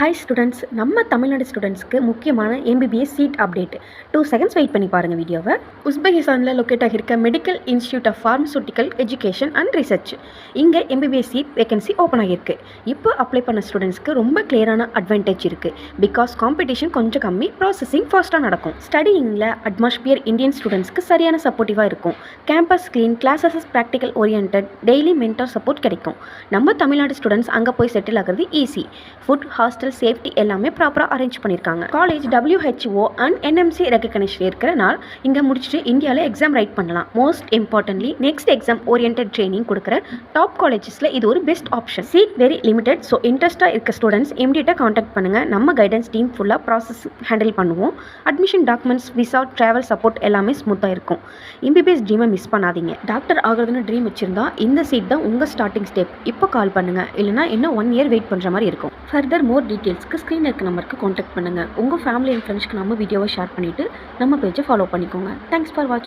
Hi students, நம்ம தமிழ்நாடு ஸ்டூடெண்ட்ஸ்க்கு முக்கியமான MBBS seat update. 2 seconds wait பண்ணி பாருங்கள் வீடியோவை. உஸ்பெகிஸ்தானில் locate ஆகியிருக்க medical institute of pharmaceutical education and research இங்கே எம்பிபிஎஸ் சீட் வேகன்சி ஓப்பன் ஆகியிருக்கு. இப்போ அப்ளை பண்ண ஸ்டூடெண்ட்ஸ்க்கு ரொம்ப கிளியரான அட்வான்டேஜ் இருக்குது. பிகாஸ் காம்படிஷன் கொஞ்சம் கம்மி, ப்ராசஸிங் ஃபாஸ்ட்டாக நடக்கும். ஸ்டடியிங்கில் அட்மாஸ்பியர் இந்தியன் ஸ்டூடெண்ட்ஸ்க்கு சரியான சப்போர்ட்டிவாக இருக்கும். Campus clean, classes practical orient, daily mentor support கிடைக்கும். நம்ம தமிழ்நாடு ஸ்டூடெண்ட்ஸ் அங்கே போய் செட்டில் ஆகிறது ஈஸி. ஃபுட், ஹாஸ்டல், சேஃப்டி எல்லாமே ப்ராப்பராக அரேஞ்ச் பண்ணியிருக்காங்க. College WHO and NMC recognition இருக்கிறனால இங்கே முடிச்சுட்டு இந்தியாவில் எக்ஸாம் ரைட் பண்ணலாம். Most importantly next exam orient training கொடுக்குற டாப் காலேஜஸில் இது ஒரு best option. Seat very limited. So இன்ட்ரெஸ்ட்டாக இருக்க ஸ்டூடெண்ட்ஸ் இமீடியட்டாக காண்டாக்ட் பண்ணுங்கள். நம்ம கைடன்ஸ் டீம் ஃபுல்லாக ப்ராசஸ் ஹேண்டில் பண்ணுவோம். Admission documents, visa, travel support எல்லாமே ஸ்மூத்தாக இருக்கும். எம்பிபிஎஸ் ட்ரீமை மிஸ் பண்ணாதீங்க. டாக்டர் ஆகிறதுன்னு ட்ரீம் வச்சிருந்தா இந்த சீட் தான் உங்கள் ஸ்டார்டிங் ஸ்டெப். இப்போ கால் பண்ணுங்கள், இல்லைனா இன்னும் 1 இயர் வெயிட் பண்ணுற மாதிரி இருக்கும். ஃபர்தர் மோர் டீட்டெயில்ஸ்க்கு ஸ்க்ரீனில் இருக்க நம்பருக்கு காண்டாக்ட் பண்ணுங்கள். உங்கள் ஃபேமிலி அண்ட் ஃப்ரெண்ட்ஸ்க்கு நம்ம வீடியோவை ஷேர் பண்ணிவிட்டு நம்ம பேஜை ஃபாலோ பண்ணிக்கோங்க. தேங்க்ஸ் ஃபார் வாட்சிங்.